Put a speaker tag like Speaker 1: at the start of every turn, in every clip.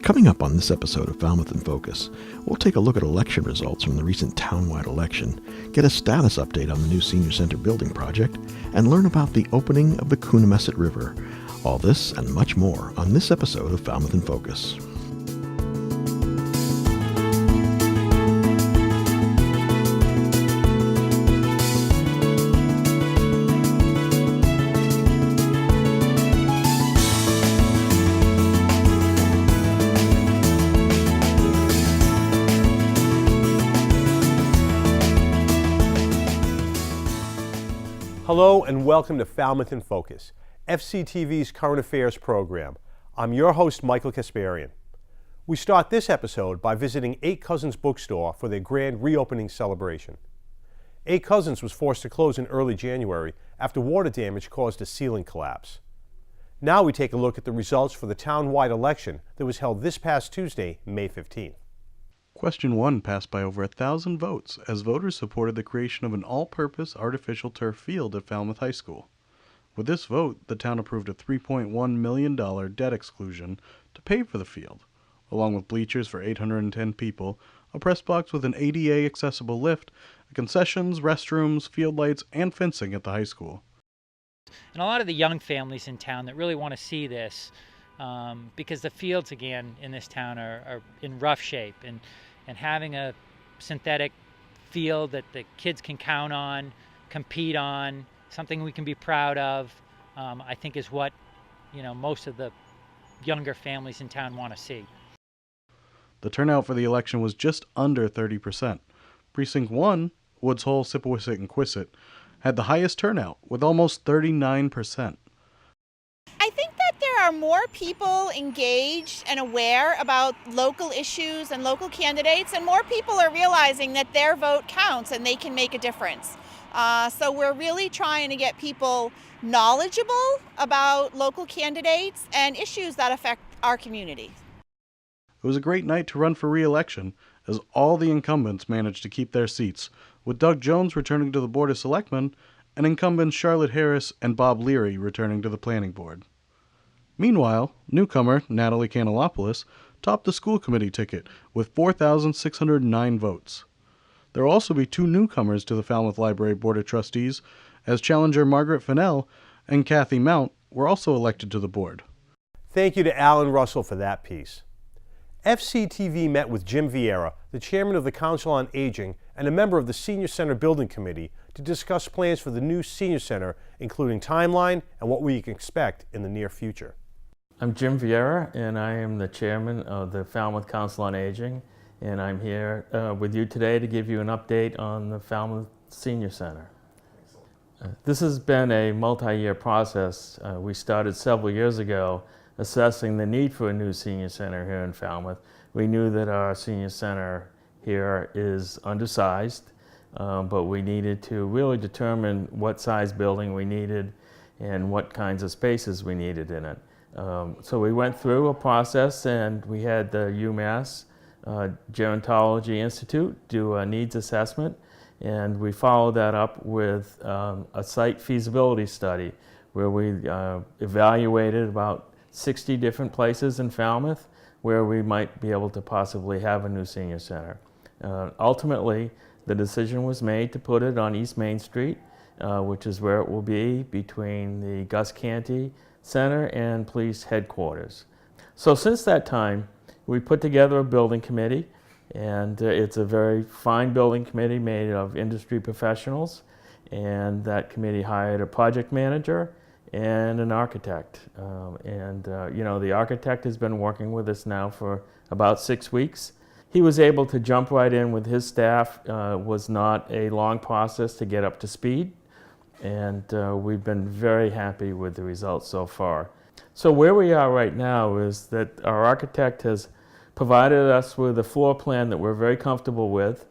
Speaker 1: Coming up on this episode of Falmouth in Focus, we'll take a look at election results from the recent townwide election, get a status update on the new Senior Center building project, and learn about the opening of the Coonamessett River. All this and much more on this episode of Falmouth in Focus.
Speaker 2: Hello and welcome to Falmouth in Focus, FCTV's current affairs program. I'm your host, Michael Kasparian. We start this episode by visiting Eight Cousins Bookstore for their grand reopening celebration. Eight Cousins was forced to close in early January after water damage caused a ceiling collapse. Now we take a look at the results for the town-wide election that was held this past Tuesday, May 15th.
Speaker 3: Question 1 passed by over 1,000 votes as voters supported the creation of an all-purpose artificial turf field at Falmouth High School. With this vote, the town approved a $3.1 million debt exclusion to pay for the field, along with bleachers for 810 people, a press box with an ADA-accessible lift, concessions, restrooms, field lights, and fencing at the high school.
Speaker 4: And a lot of the young families in town that really want to see this, because the fields, again, in this town are in rough shape, and having a synthetic field that the kids can count on, compete on, something we can be proud of, I think is what, most of the younger families in town want to see.
Speaker 3: The turnout for the election was just under 30%. Precinct 1, Woods Hole, Sippowisset, and Quissett, had the highest turnout with almost 39%.
Speaker 5: I think that there are more people engaged and aware about local issues and local candidates, and more people are realizing that their vote counts and they can make a difference. So we're really trying to get people knowledgeable about local candidates and issues that affect our community.
Speaker 3: It was a great night to run for re-election, as all the incumbents managed to keep their seats, with Doug Jones returning to the Board of Selectmen and incumbents Charlotte Harris and Bob Leary returning to the Planning Board. Meanwhile, newcomer Natalie Canelopoulos topped the school committee ticket with 4,609 votes. There will also be two newcomers to the Falmouth Library Board of Trustees, as challenger Margaret Fennell and Kathy Mount were also elected to the board.
Speaker 2: Thank you to Alan Russell for that piece. FCTV met with Jim Vieira, the chairman of the Council on Aging and a member of the Senior Center Building Committee, to discuss plans for the new Senior Center, including timeline and what we can expect in the near future.
Speaker 6: I'm Jim Vieira, and I am the chairman of the Falmouth Council on Aging, and I'm here with you today to give you an update on the Falmouth Senior Center. This has been a multi-year process. We started several years ago assessing the need for a new senior center here in Falmouth. We knew that our senior center here is undersized, but we needed to really determine what size building we needed and what kinds of spaces we needed in it. So we went through a process, and we had the UMass Gerontology Institute do a needs assessment, and we followed that up with a site feasibility study where we evaluated about 60 different places in Falmouth where we might be able to possibly have a new senior center. Ultimately, the decision was made to put it on East Main Street, which is where it will be between the Gus Canty Center and Police Headquarters. So since that time, we put together a building committee, and it's a very fine building committee made of industry professionals, and that committee hired a project manager and an architect. The architect has been working with us now for about 6 weeks. He was able to jump right in with his staff. Was not a long process to get up to speed, and we've been very happy with the results so far. So where we are right now is that our architect has provided us with a floor plan that we're very comfortable with,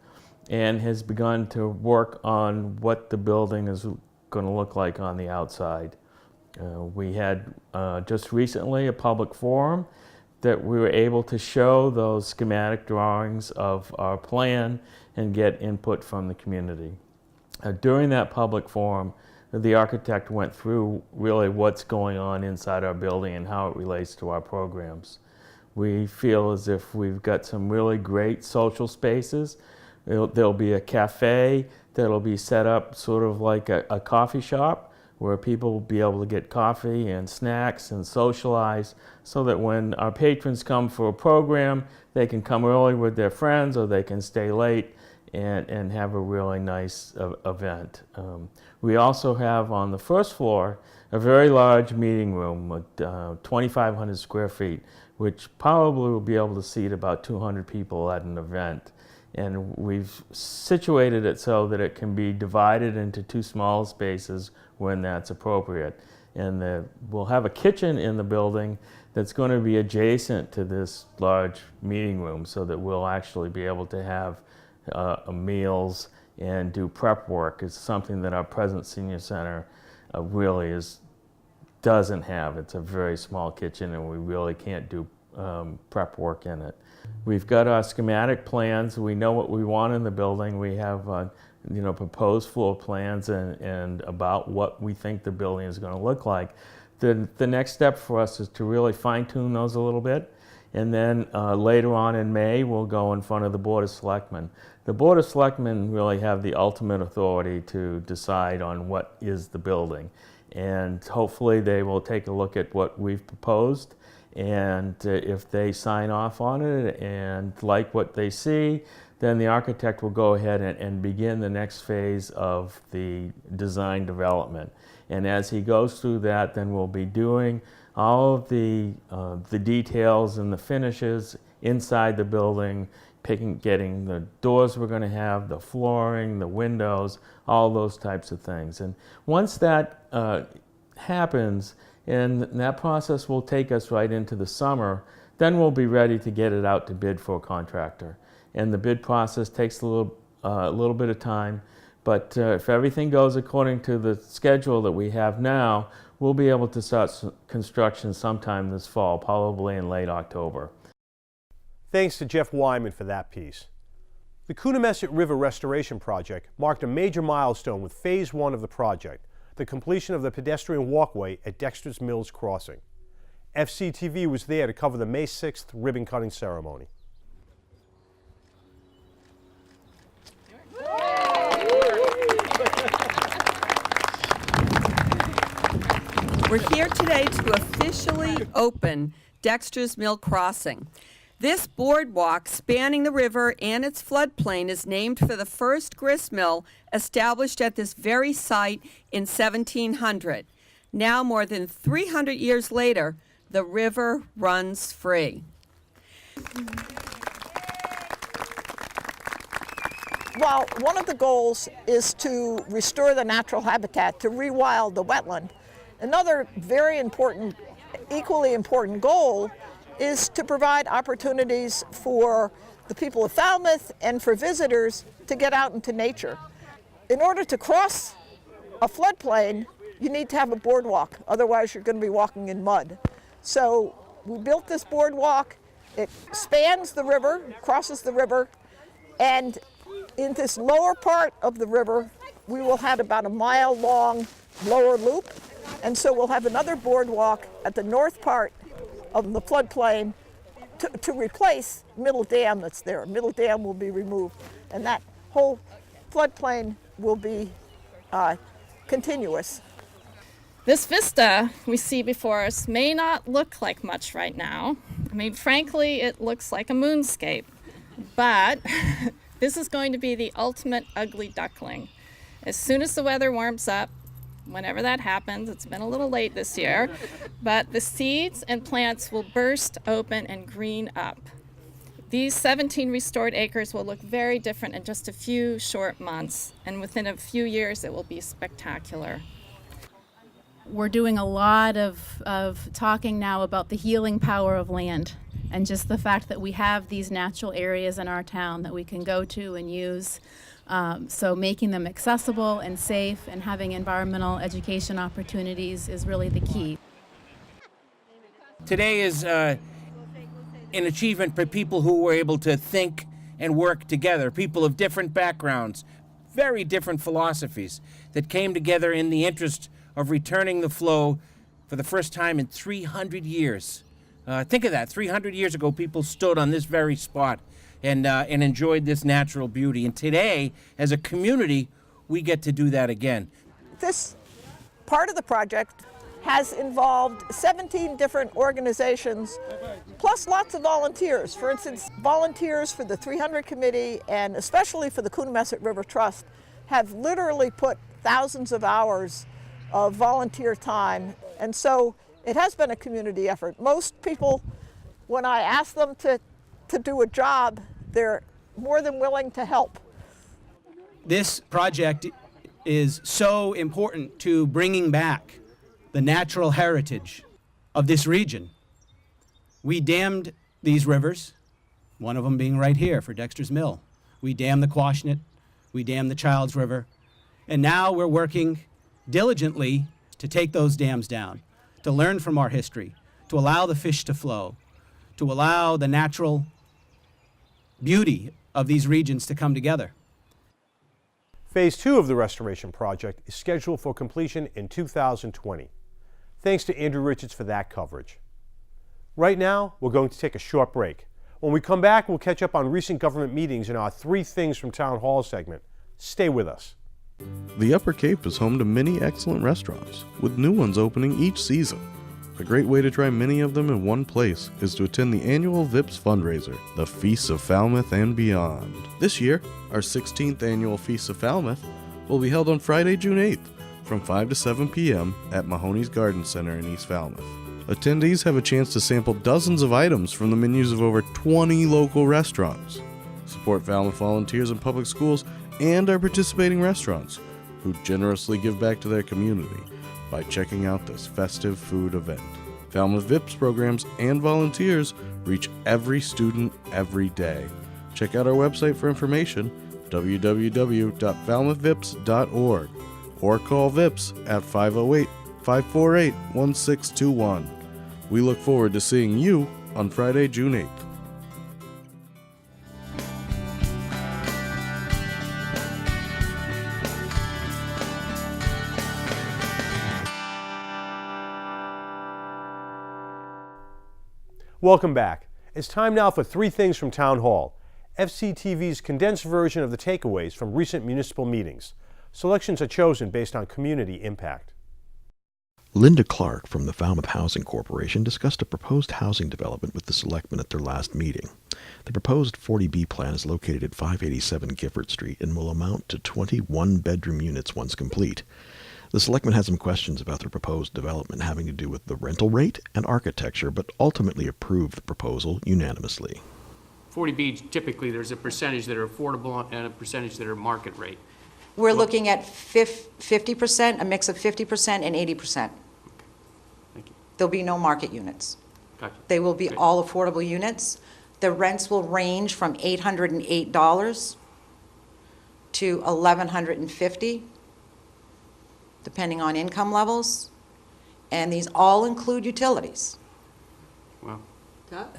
Speaker 6: and has begun to work on what the building is going to look like on the outside. We had just recently a public forum that we were able to show those schematic drawings of our plan and get input from the community. During that public forum, the architect went through really what's going on inside our building and how it relates to our programs. We feel as if we've got some really great social spaces. There'll be a cafe that'll be set up sort of like a coffee shop where people will be able to get coffee and snacks and socialize, so that when our patrons come for a program, they can come early with their friends or they can stay late and have a really nice event. We also have on the first floor a very large meeting room with 2,500 square feet, which probably will be able to seat about 200 people at an event. And we've situated it so that it can be divided into two small spaces when that's appropriate. And we'll have a kitchen in the building that's going to be adjacent to this large meeting room, so that we'll actually be able to have meals and do prep work. It's something that our present senior center really doesn't have. It's a very small kitchen, and we really can't do prep work in it. We've got our schematic plans. We know what we want in the building. We have proposed floor plans and about what we think the building is going to look like. The next step for us is to really fine-tune those a little bit. And then later on in May, we'll go in front of the Board of Selectmen. The Board of Selectmen really have the ultimate authority to decide on what is the building. And hopefully they will take a look at what we've proposed. And if they sign off on it and like what they see, then the architect will go ahead and begin the next phase of the design development. And as he goes through that, then we'll be doing all of the details and the finishes inside the building, getting the doors we're going to have, the flooring, the windows, all those types of things. And once that happens, and that process will take us right into the summer, then we'll be ready to get it out to bid for a contractor. And the bid process takes a little bit of time, but if everything goes according to the schedule that we have now, we'll be able to start construction sometime this fall, probably in late October.
Speaker 2: Thanks to Jeff Wyman for that piece. The Coonamessett River Restoration Project marked a major milestone with Phase 1 of the project, the completion of the pedestrian walkway at Dexters Mills Crossing. FCTV was there to cover the May 6th ribbon-cutting ceremony.
Speaker 7: We're here today to officially open Dexters Mill Crossing. This boardwalk spanning the river and its floodplain is named for the first grist mill established at this very site in 1700. Now, more than 300 years later, the river runs free.
Speaker 8: Well, one of the goals is to restore the natural habitat, to rewild the wetland. Another very important, equally important goal is to provide opportunities for the people of Falmouth and for visitors to get out into nature. In order to cross a floodplain, you need to have a boardwalk, otherwise you're going to be walking in mud. So we built this boardwalk. It spans the river, crosses the river, and in this lower part of the river, we will have about a mile-long lower loop, and so we'll have another boardwalk at the north part of the floodplain to replace Middle Dam that's there. Middle Dam will be removed, and that whole floodplain will be continuous.
Speaker 9: This vista we see before us may not look like much right now. I mean, frankly, it looks like a moonscape, but this is going to be the ultimate ugly duckling. As soon as the weather warms up, whenever that happens, it's been a little late this year, but the seeds and plants will burst open and green up. These 17 restored acres will look very different in just a few short months, and within a few years it will be spectacular.
Speaker 10: We're doing a lot of talking now about the healing power of land and just the fact that we have these natural areas in our town that we can go to and use. So making them accessible and safe and having environmental education opportunities is really the key.
Speaker 11: Today is an achievement for people who were able to think and work together, people of different backgrounds, very different philosophies that came together in the interest of returning the flow for the first time in 300 years Think of that. 300 years ago, people stood on this very spot and enjoyed this natural beauty. And today, as a community, we get to do that again.
Speaker 8: This part of the project has involved 17 different organizations, plus lots of volunteers. For instance, volunteers for the 300 Committee and especially for the Coonamessett River Trust have literally put thousands of hours of volunteer time. And so it has been a community effort. Most people, when I ask them to do a job, they're more than willing to help.
Speaker 12: This project is so important to bringing back the natural heritage of this region. We dammed these rivers, one of them being right here for Dexters Mill. We dammed the Quashnet, we dammed the Childs River, and now we're working diligently to take those dams down, to learn from our history, to allow the fish to flow, to allow the natural beauty of these regions to come together.
Speaker 2: Phase 2 of the restoration project is scheduled for completion in 2020. Thanks to Andrew Richards for that coverage. Right now, we're going to take a short break. When we come back, we'll catch up on recent government meetings in our 3 Things from Town Hall segment. Stay with us.
Speaker 3: The Upper Cape is home to many excellent restaurants, with new ones opening each season. A great way to try many of them in one place is to attend the annual VIPS fundraiser, the Feasts of Falmouth and Beyond. This year, our 16th annual Feasts of Falmouth will be held on Friday, June 8th, from 5 to 7 p.m. at Mahoney's Garden Center in East Falmouth. Attendees have a chance to sample dozens of items from the menus of over 20 local restaurants. Support Falmouth volunteers and public schools and our participating restaurants, who generously give back to their community by checking out this festive food event. Falmouth VIPS programs and volunteers reach every student every day. Check out our website for information, www.falmouthvips.org, or call VIPS at 508-548-1621. We look forward to seeing you on Friday, June 8th.
Speaker 2: Welcome back. It's time now for 3 Things from Town Hall, FCTV's condensed version of the takeaways from recent municipal meetings. Selections are chosen based on community impact.
Speaker 1: Linda Clark from the Falmouth Housing Corporation discussed a proposed housing development with the selectmen at their last meeting. The proposed 40B plan is located at 587 Gifford Street and will amount to 21 bedroom units once complete. The selectmen had some questions about their proposed development having to do with the rental rate and architecture, but ultimately approved the proposal unanimously.
Speaker 13: 40B, typically there's a percentage that are affordable and a percentage that are market rate.
Speaker 14: We're looking at 50%, a mix of 50% and 80%.
Speaker 13: Okay. Thank you.
Speaker 14: There'll be no market units.
Speaker 13: Gotcha.
Speaker 14: They will be
Speaker 13: Great.
Speaker 14: all affordable units. The rents will range from $808 to $1,150, depending on income levels. And these all include utilities.
Speaker 13: Wow.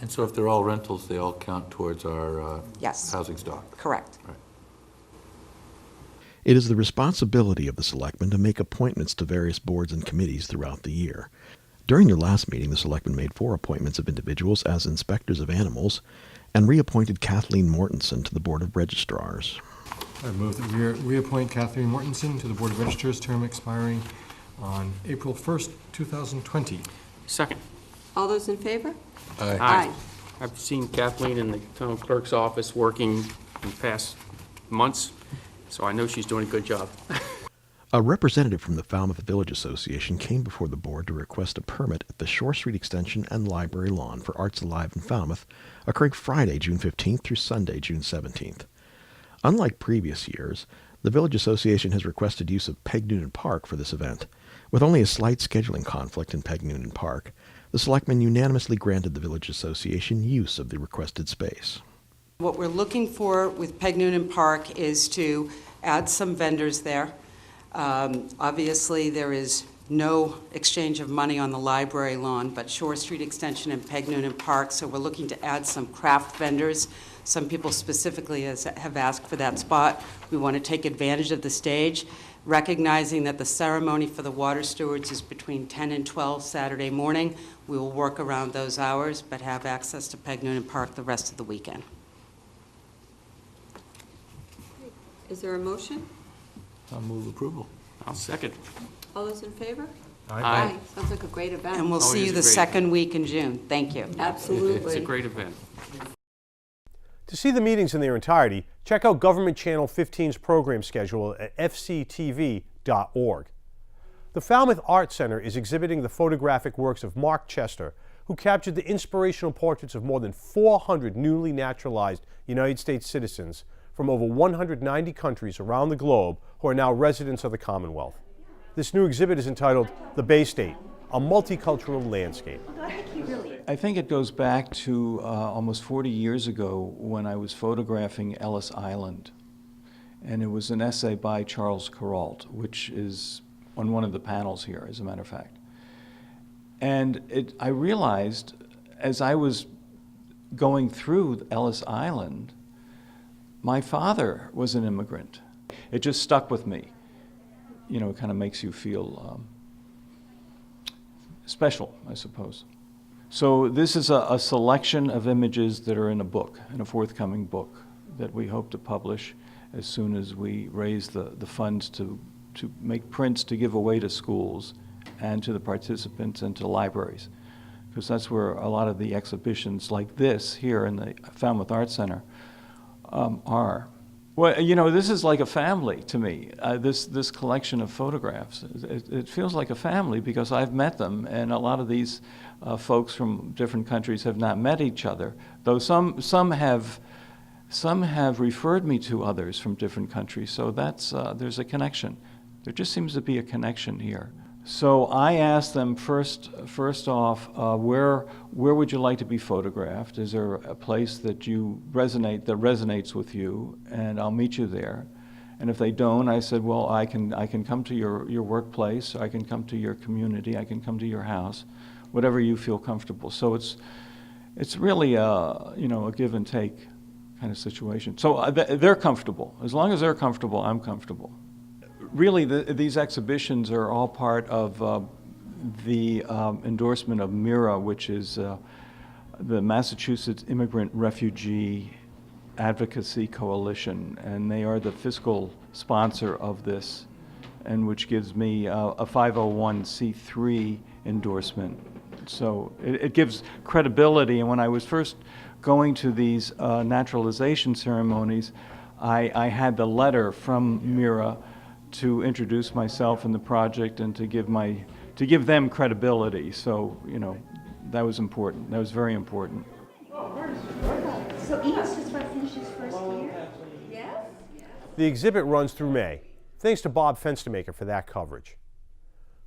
Speaker 15: And so if they're all rentals, they all count towards our
Speaker 14: Yes.
Speaker 15: housing stock?
Speaker 14: Correct.
Speaker 15: Right.
Speaker 1: It is the responsibility of the selectmen to make appointments to various boards and committees throughout the year. During their last meeting, the selectmen made 4 appointments of individuals as inspectors of animals and reappointed Kathleen Mortensen to the Board of Registrars.
Speaker 16: I move that we reappoint Kathleen Mortensen to the Board of Registrars, term expiring on April 1st, 2020.
Speaker 13: Second.
Speaker 7: All those in favor?
Speaker 15: Aye.
Speaker 7: Aye.
Speaker 13: I've seen Kathleen in the town clerk's office working in the past months, so I know she's doing a good job.
Speaker 1: A representative from the Falmouth Village Association came before the board to request a permit at the Shore Street Extension and Library Lawn for Arts Alive in Falmouth, occurring Friday, June 15th through Sunday, June 17th. Unlike previous years, the Village Association has requested use of Peg Noonan Park for this event. With only a slight scheduling conflict in Peg Noonan Park, the selectmen unanimously granted the Village Association use of the requested space.
Speaker 17: What we're looking for with Peg Noonan Park is to add some vendors there. Obviously, there is no exchange of money on the library lawn, but Shore Street Extension and Peg Noonan Park, so we're looking to add some craft vendors. Some people specifically have asked for that spot. We want to take advantage of the stage. Recognizing that the ceremony for the water stewards is between 10 and 12 Saturday morning, we will work around those hours, but have access to Peg Noonan Park the rest of the weekend.
Speaker 7: Is there a motion?
Speaker 15: I'll move approval.
Speaker 13: I'll second.
Speaker 7: All those in favor?
Speaker 13: Aye.
Speaker 7: Sounds like a great event.
Speaker 17: And we'll
Speaker 13: Oh, it
Speaker 17: see
Speaker 13: is
Speaker 17: you
Speaker 13: a
Speaker 17: the
Speaker 13: great
Speaker 17: second week in June. Thank you.
Speaker 7: Absolutely.
Speaker 13: It's a great event.
Speaker 2: To see the meetings in their entirety, check out Government Channel 15's program schedule at fctv.org. The Falmouth Art Center is exhibiting the photographic works of Mark Chester, who captured the inspirational portraits of more than 400 newly naturalized United States citizens from over 190 countries around the globe who are now residents of the Commonwealth. This new exhibit is entitled The Bay State, a Multicultural Landscape.
Speaker 18: I think it goes back to almost 40 years ago when I was photographing Ellis Island. And it was an essay by Charles Kuralt, which is on one of the panels here, as a matter of fact. And I realized, as I was going through Ellis Island, my father was an immigrant. It just stuck with me. You know, it kind of makes you feel special, I suppose. So this is a selection of images that are in a book, in a forthcoming book, that we hope to publish as soon as we raise the funds to make prints to give away to schools and to the participants and to libraries, because that's where a lot of the exhibitions like this here in the Falmouth Art Center are. Well, you know, this is like a family to me, this collection of photographs. It feels like a family because I've met them, and a lot of these folks from different countries have not met each other, though some have referred me to others from different countries, so that's, there's a connection. There just seems to be a connection here. So I asked them first off, where would you like to be photographed? Is there a place that resonates with you, and I'll meet you there. And if they don't, I said, well, I can come to your workplace, I can come to your community, I can come to your house, whatever you feel comfortable. So it's really a give and take kind of situation. So they're comfortable. As long as they're comfortable, I'm comfortable. Really, these exhibitions are all part of the endorsement of MIRA, which is the Massachusetts Immigrant Refugee Advocacy Coalition, and they are the fiscal sponsor of this, and which gives me a 501c3 endorsement. So it gives credibility, and when I was first going to these naturalization ceremonies, I had the letter from MIRA to introduce myself in the project and to give them credibility. So, you know, that was important. That was very important.
Speaker 19: So Ian's just about to finish his first year? Yes?
Speaker 2: The exhibit runs through May. Thanks to Bob Fenstermaker for that coverage.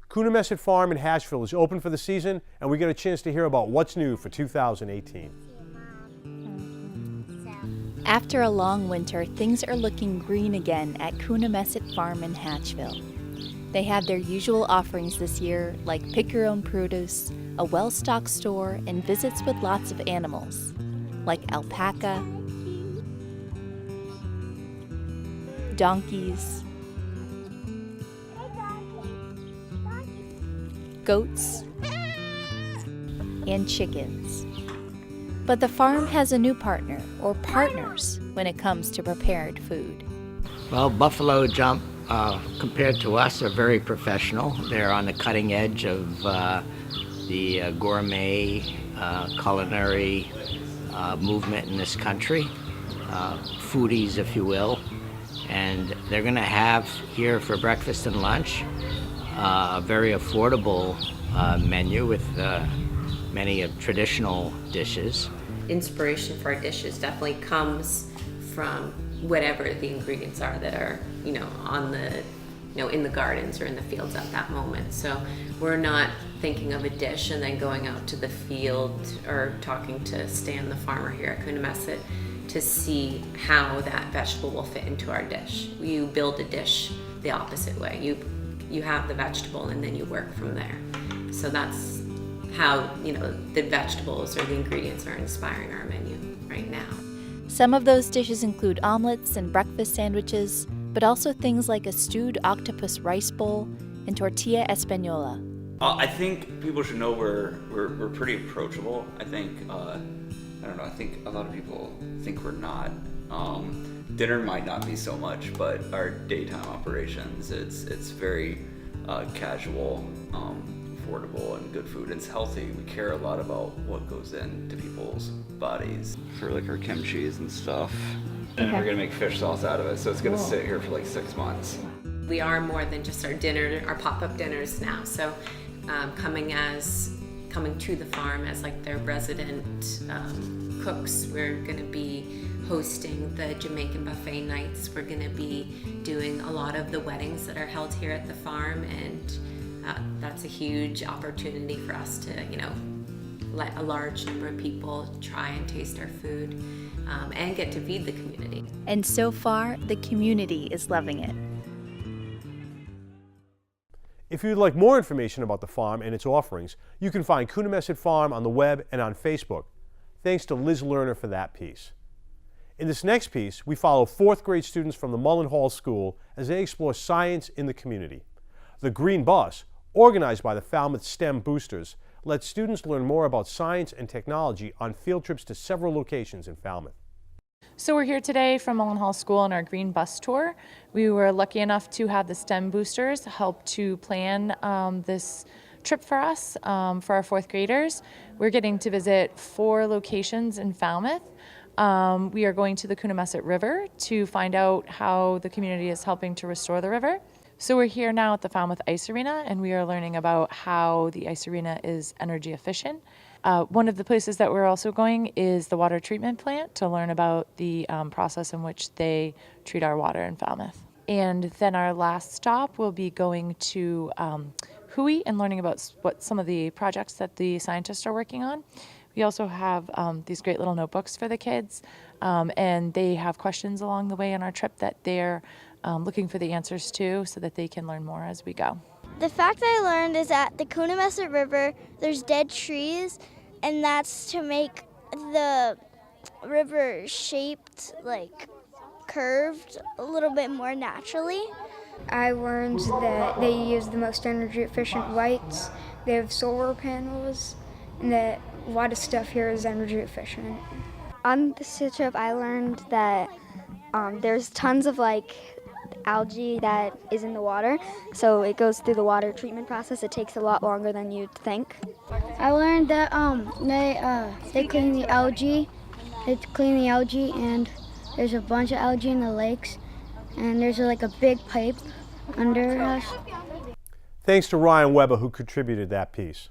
Speaker 2: Coonamessett Farm in Hatchville is open for the season, and we get a chance to hear about what's new for 2018.
Speaker 20: After a long winter, things are looking green again at Coonamessett Farm in Hatchville. They have their usual offerings this year, like pick your own produce, a well-stocked store, and visits with lots of animals, like alpaca, donkeys, goats, and chickens. But the farm has a new partner, or partners, when it comes to prepared food.
Speaker 21: Well, Buffalo Jump, compared to us, are very professional. They're on the cutting edge of the gourmet culinary movement in this country, foodies, if you will. And they're going to have here for breakfast and lunch a very affordable menu with many traditional dishes.
Speaker 22: Inspiration for our dishes definitely comes from whatever the ingredients are that are, on the, in the gardens or in the fields at that moment. So we're not thinking of a dish and then going out to the field or talking to Stan, the farmer here at Coonamessett, to see how that vegetable will fit into our dish. You build a dish the opposite way. You have the vegetable and then you work from there. So that's how, the vegetables or the ingredients are inspiring our menu right now.
Speaker 20: Some of those dishes include omelets and breakfast sandwiches, but also things like a stewed octopus rice bowl and tortilla española.
Speaker 4: I think people should know we're pretty approachable. I think, I don't know, I think a lot of people think we're not. Dinner might not be so much, but our daytime operations, it's very casual, affordable, and good food. It's healthy. We care a lot about what goes into people's bodies for like our kimchis and stuff. And we're gonna make fish sauce out of it, so it's gonna sit here for like 6 months.
Speaker 22: We are more than just our dinner, our pop-up dinners now. So coming to the farm as like their resident cooks, we're gonna be hosting the Jamaican buffet nights. We're gonna be doing a lot of the weddings that are held here at the farm, and that's a huge opportunity for us to, let a large number of people try and taste our food and get to feed the community.
Speaker 20: And so far, the community is loving it.
Speaker 2: If you'd like more information about the farm and its offerings, you can find Coonamessett Farm on the web and on Facebook. Thanks to Liz Lerner for that piece. In this next piece, we follow 4th grade students from the Mullen Hall School as they explore science in the community. The Green Bus, organized by the Falmouth STEM Boosters, lets students learn more about science and technology on field trips to several locations in Falmouth.
Speaker 5: So we're here today from Mullen Hall School on our Green Bus Tour. We were lucky enough to have the STEM Boosters help to plan this trip for us, for our 4th graders. We're getting to visit 4 locations in Falmouth. We are going to the Coonamessett River to find out how the community is helping to restore the river. So we're here now at the Falmouth Ice Arena, and we are learning about how the ice arena is energy efficient. One of the places that we're also going is the water treatment plant to learn about the process in which they treat our water in Falmouth. And then our last stop will be going to Hui and learning about what some of the projects that the scientists are working on. We also have these great little notebooks for the kids, and they have questions along the way on our trip that they're looking for the answers to so that they can learn more as we go.
Speaker 23: The fact I learned is at the Coonamessett River, there's dead trees, and that's to make the river shaped, like curved, a little bit more naturally.
Speaker 24: I learned that they use the most energy efficient lights, they have solar panels, and that a lot of stuff here is energy efficient.
Speaker 23: On this trip, I learned that there's tons of algae that is in the water, so it goes through the water treatment process. It takes a lot longer than you'd think.
Speaker 24: I learned that they clean the algae. They clean the algae, and there's a bunch of algae in the lakes, and there's a big pipe under us.
Speaker 2: Thanks to Ryan Weber, who contributed that piece.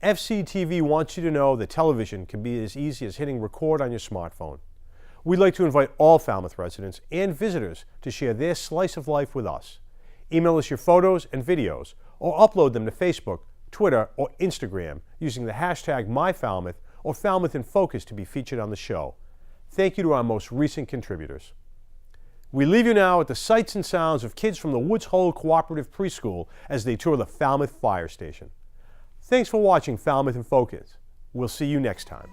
Speaker 2: FCTV wants you to know that television can be as easy as hitting record on your smartphone. We'd like to invite all Falmouth residents and visitors to share their slice of life with us. Email us your photos and videos, or upload them to Facebook, Twitter, or Instagram using the hashtag MyFalmouth or Falmouth in Focus to be featured on the show. Thank you to our most recent contributors. We leave you now with the sights and sounds of kids from the Woods Hole Cooperative Preschool as they tour the Falmouth Fire Station. Thanks for watching Falmouth in Focus. We'll see you next time.